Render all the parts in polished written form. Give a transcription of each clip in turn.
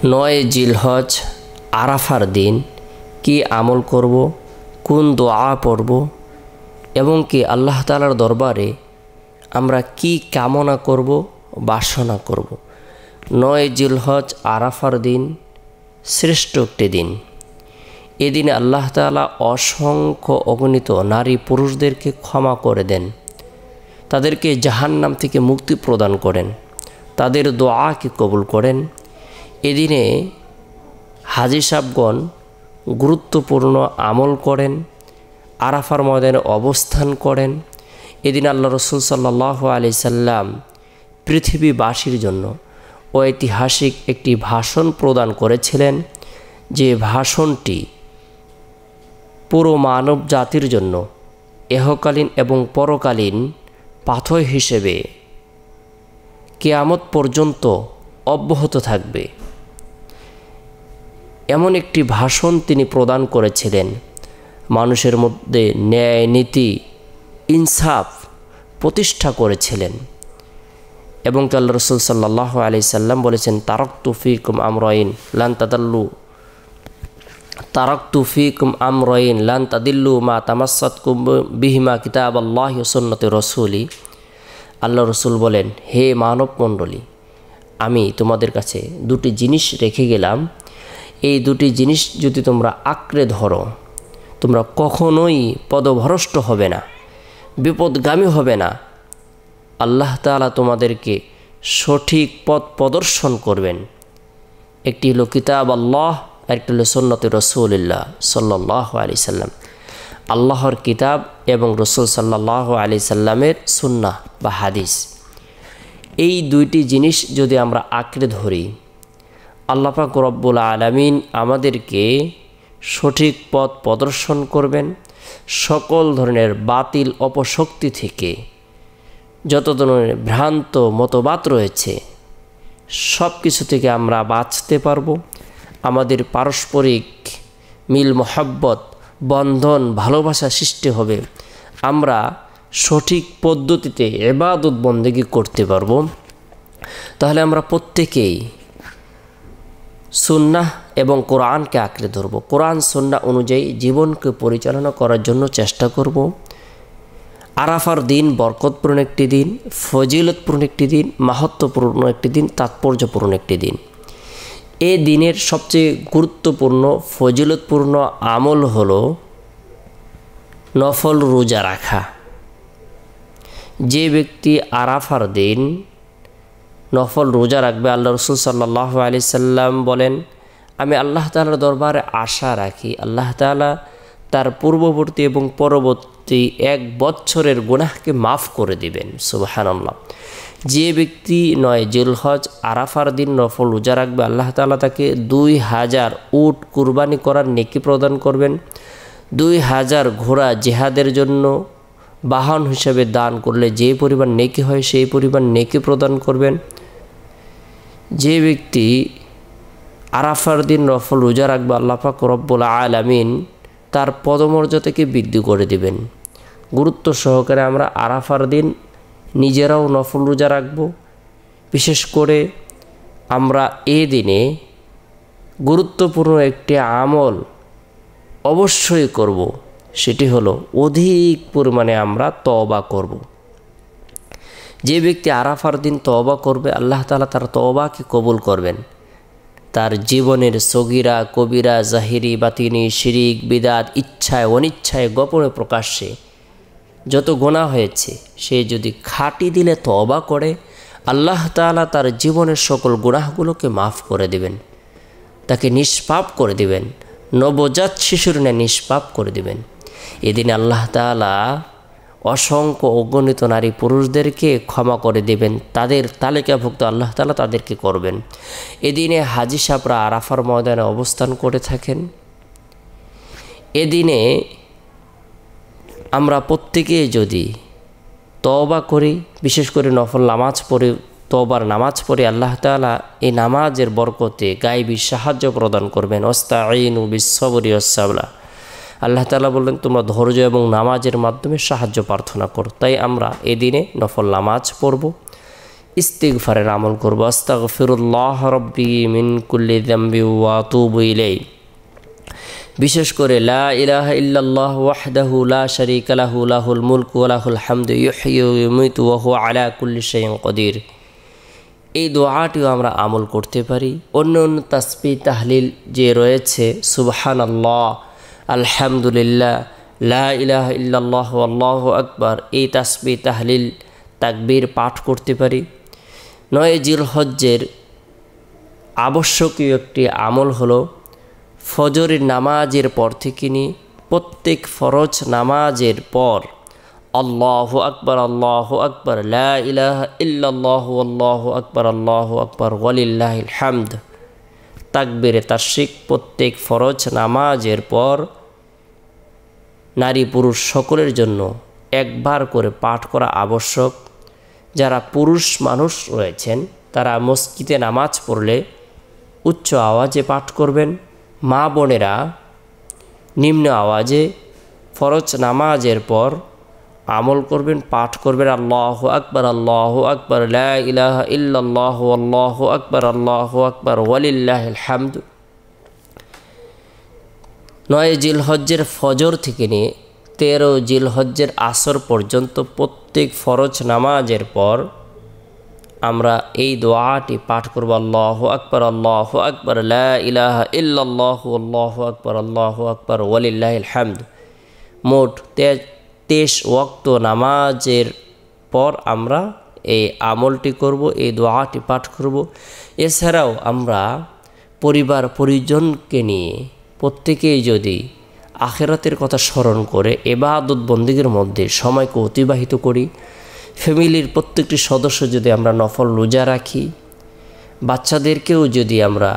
9 জিলহজ আরাফার দিন কি আমল করব, কোন দোয়া পড়ব এবং কি আল্লাহ তাআলার দরবারে আমরা কি কামনা করব, বাসনা করব। 9 জিলহজ আরাফার দিন শ্রেষ্ঠ একটি দিন। এদিনে আল্লাহ তাআলা অসংখ্য অগণিত নারী পুরুষদেরকে ক্ষমা করে দেন, তাদেরকে জাহান্নাম থেকে মুক্তি প্রদান করেন, তাদের দোয়াকে কবুল করেন। এদিনে হাজী সাহেবগণ গুরুত্বপূর্ণ আমল করেন, আরাফার ময়দানে অবস্থান করেন। এদিন আল্লাহ রসুল সাল্লাল্লাহু আলাইহি সাল্লাম পৃথিবীবাসীর জন্য ঐতিহাসিক একটি ভাষণ প্রদান করেছিলেন, যে ভাষণটি পুরো মানব জাতির জন্য ইহকালীন এবং পরকালীন পাথর হিসেবে কিয়ামত পর্যন্ত অব্যাহত থাকবে। এমন একটি ভাষণ তিনি প্রদান করেছিলেন, মানুষের মধ্যে ন্যায় নীতি ইনসাফ প্রতিষ্ঠা করেছিলেন। এবং আল্লাহ রাসূল সাল্লাল্লাহু আলাইহি সাল্লাম বলেছেন, তারাকতু ফীকুম আমরাইন লান তাদিল্লু মা তামাসসাতকুম বিহিমা কিতাবাল্লাহি ওয়া সুন্নতি রাসূলি। আল্লাহ রসুল বলেন, হে মানব মণ্ডলী, আমি তোমাদের কাছে দুটি জিনিস রেখে গেলাম, এই দুটি জিনিস যদি তোমরা আঁকড়ে ধরো, তোমরা কখনোই পদভ্রষ্ট হবে না, বিপদগামী হবে না। আল্লাহ তাআলা তোমাদেরকে সঠিক পথ প্রদর্শন করবেন। একটি হলো কিতাব আল্লাহ, আরেকটি হলো সুন্নতে রাসূলুল্লাহ সাল্লাল্লাহু আলাইহি সাল্লাম। আল্লাহর কিতাব এবং রসুল সাল্লাল্লাহু আলাইহি সাল্লামের সুন্নাহ বা হাদিস, এই দুইটি জিনিস যদি আমরা আঁকড়ে ধরি, আল্লাহ পাক রব্বুল আলামিন আমাদেরকে সঠিক পথ প্রদর্শন করবেন। সকল ধরনের বাতিল অপশক্তি থেকে, যত ধরনের ভ্রান্ত মতবাদ রয়েছে, সব কিছু থেকে আমরা বাঁচতে পারবো। আমাদের পারস্পরিক মিল মহব্বত, বন্ধন, ভালোবাসা সৃষ্টি হবে। আমরা সঠিক পদ্ধতিতে ইবাদত বন্দেগী করতে পারবো। তাহলে আমরা প্রত্যেকেই সুন্নাহ এবং কোরআনকে আঁকড়ে ধরব, কোরআন সুন্নাহ অনুযায়ী জীবনকে পরিচালনা করার জন্য চেষ্টা করব। আরাফার দিন বরকতপূর্ণ একটি দিন, ফজিলতপূর্ণ একটি দিন, মাহাত্ম্যপূর্ণ একটি দিন, তাৎপর্যপূর্ণ একটি দিন। এই দিনের সবচেয়ে গুরুত্বপূর্ণ ফজিলতপূর্ণ আমল হলো নফল রোজা রাখা। যে ব্যক্তি আরাফার দিন নফল রোজা রাখবে, আল্লাহ রসুল সাল্লাল্লাহু আলাইহি সাল্লাম বলেন, আমি আল্লাহ তাআলার দরবারে আশা রাখি, আল্লাহ তাআলা তার পূর্ববর্তী এবং পরবর্তী 1 বছরের গুনাহকে মাফ করে দিবেন। সুবহানাল্লাহ। যে ব্যক্তি 9 জিলহজ আরাফার দিন নফল রোজা রাখবে, আল্লাহ তাআলা তাকে 2000 উট কুরবানি করার নেকি প্রদান করবেন। 2000 ঘোড়া জিহাদের জন্য বাহন হিসেবে দান করলে যে পরিমাণ নেকি হয়, সেই পরিমাণ নেকি প্রদান করবেন। যে ব্যক্তি আরাফার দিন নফল রোজা রাখবে, আল্লাহ পাক রব্বুল আলামিন তার পদমর্যাদাকে বৃদ্ধি করে দিবেন। গুরুত্ব সহকারে আমরা আরাফার দিন নিজেরাও নফল রোজা রাখব। বিশেষ করে আমরা এই দিনে গুরুত্বপূর্ণ একটি আমল অবশ্যই করব, সেটি হলো অধিক পরিমাণে আমরা তওবা করব। যে ব্যক্তি আরাফার দিন তওবা করবে, আল্লাহ তাআলা তার তওবাকে কবুল করবেন। তার জীবনের সগীরা কবিরা, জাহিরি বাতিনি, শিরিক বিদআত, ইচ্ছায় অনিচ্ছায়, গোপনে প্রকাশ্যে যত গুনাহ হয়েছে, সে যদি খাঁটি দিলে তওবা করে, আল্লাহ তাআলা তার জীবনের সকল গুনাহগুলোকে মাফ করে দিবেন, তাকে নিষ্পাপ করে দিবেন, নবজাত শিশুর ন্যায় নিষ্পাপ করে দিবেন। এদিন আল্লাহ তাআলা অসংখ্য অগণিত নারী পুরুষদেরকে ক্ষমা করে দিবেন, তাদের তালিকাভুক্ত আল্লাহ তাআলা তাদেরকে করবেন। এদিনে হাজী সাহেবরা আরাফার ময়দানে অবস্থান করে থাকেন। এদিনে আমরা প্রত্যেকে যদি তওবা করি, বিশেষ করে নফল নামাজ পড়ে, তওবার নামাজ পড়ে, আল্লাহ তাআলা এই নামাজের বরকতে গায়বী সাহায্য প্রদান করবেন। ওয়াস্তাঈনু বিস-সাবরি ওয়াস-সালাহ। আল্লাহ তাআলা বললেন, তোমরা ধৈর্য এবং নামাজের মাধ্যমে সাহায্য প্রার্থনা করো। তাই আমরা এদিনে নফল নামাজ পড়ব। ইস্তিগফারের আমল করব। আস্তাগফিরুল্লাহ রাব্বি মিন কুল্লি যামবি ওয়া আতুবু ইলাইহি। বিশেষ করে লা ইলাহা ইল্লাল্লাহ ওয়াহদাহু লা শারীকা লাহু লাহুল মুলকু ওয়া লাহুল হামদু ইউহয়ি ওয়া ইউমীতু ওয়া হুয়া আলা কুল্লি শাইইন কাদির। এই দোয়াটিও আমরা আমল করতে পারি। অন্য অন্য তাসবিহ তাহলিল যে রয়েছে, সুবহানাল্লাহ, আলহামদুলিল্লাহ, লা ইলাহা ইল্লাল্লাহ আল্লাহু আকবার, এই তাসবিহ তাহলিল তাকবীর পাঠ করতে পারি। 9 জিলহজ্জের আবশ্যকীয় একটি আমল হলো ফজরের নামাজের পর থেকে নিয়ে প্রত্যেক ফরজ নামাজের পর আল্লাহু আকবার লা ইলাহা ইল্লাল্লাহু আল্লাহু আকবার ওয়ালিল্লাহিল হামদ তাকবীরে তাশরিক প্রত্যেক ফরজ নামাজের পর নারী পুরুষ সকলের জন্য একবার করে পাঠ করা আবশ্যক। যারা পুরুষ মানুষ রয়েছেন তারা মসজিদে নামাজ পড়লে উচ্চ আওয়াজে পাঠ করবেন। মা বোনেরা নিম্ন আওয়াজে ফরজ নামাজের পর আমল করবেন, পাঠ করবেন আল্লাহু আকবার লা ইলাহা ইল্লাল্লাহু আল্লাহু আকবার ওয়ালিল্লাহিল হামদ। 9 জিলহজ্জের ফজর থেকে নিয়ে 13 জিলহজ্জের আসর পর্যন্ত প্রত্যেক ফরজ নামাজের পর আমরা এই দোয়াটি পাঠ করব আল্লাহু আকবার লা ইলাহা ইল্লাল্লাহু আল্লাহু আকবার ওয়ালিল্লাহিল হামদ। মোট 23 ওয়াক্ত নামাজের পর আমরা এই আমলটি করব, এই দোয়াটি পাঠ করব। এছাড়াও আমরা পরিবার পরিজনকে নিয়ে প্রত্যেকেই যদি আখিরাতের কথা স্মরণ করে ইবাদত বন্দেগীর মধ্যে সময়কে অতিবাহিত করি, ফ্যামিলির প্রত্যেকটি সদস্য যদি আমরা নফল রোজা রাখি, বাচ্চাদেরকেও যদি আমরা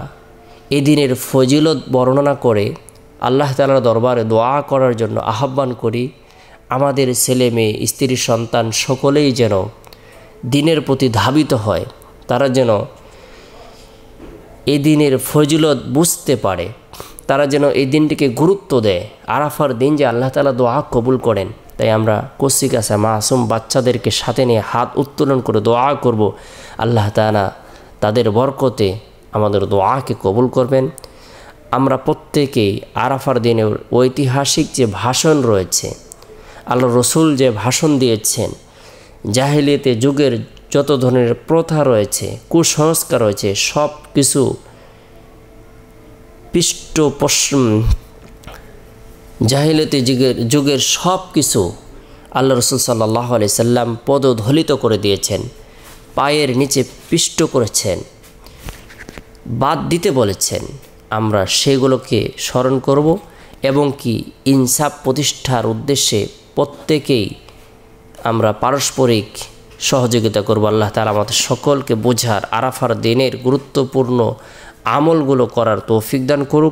এদিনের ফজিলত বর্ণনা করে আল্লাহ তাআলার দরবারে দোয়া করার জন্য আহ্বান করি, আমাদের ছেলে মেয়ে স্ত্রী সন্তান সকলেই যেন দিনের প্রতি ধাবিত হয়, তারা যেন এই দিনের ফজিলত বুঝতে পারে, তারা যেন এই দিনটিকে গুরুত্ব দেয়। আরাফার দিন যে আল্লাহ তাআলা দোয়া কবুল করেন, তাই আমরা কচিকাঁচা মাসুম বাচ্চাদেরকে সাথে নিয়ে হাত উত্তোলন করে দোয়া করব, আল্লাহ তাআলা তাদের বরকতে আমাদের দোয়াকে কবুল করবেন। আমরা প্রত্যেকেই আরাফার দিনের ঐতিহাসিক যে ভাষণ রয়েছে, আল্লাহ রসুল যে ভাষণ দিয়েছেন, জাহেলিয়াতে যুগের যত ধরনের প্রথা রয়েছে, কুসংস্কার রয়েছে, সব কিছু জাহেলিয়াতে যুগের সব কিছু আল্লাহ রসুল সাল্লাল্লাহু আলাইহি সাল্লাম পদধলিত করে দিয়েছেন, পায়ের নিচে পিষ্ট করেছেন, বাদ দিতে বলেছেন। আমরা সেগুলোকে স্মরণ করব এবং কি ইনসাফ প্রতিষ্ঠার উদ্দেশ্যে প্রত্যেকেই আমরা পারস্পরিক সহযোগিতা করব। আল্লাহ তাআলা আমাদের সকলকে বোঝার, আরাফার দিনের গুরুত্বপূর্ণ আমলগুলো করার তৌফিক দান করুক।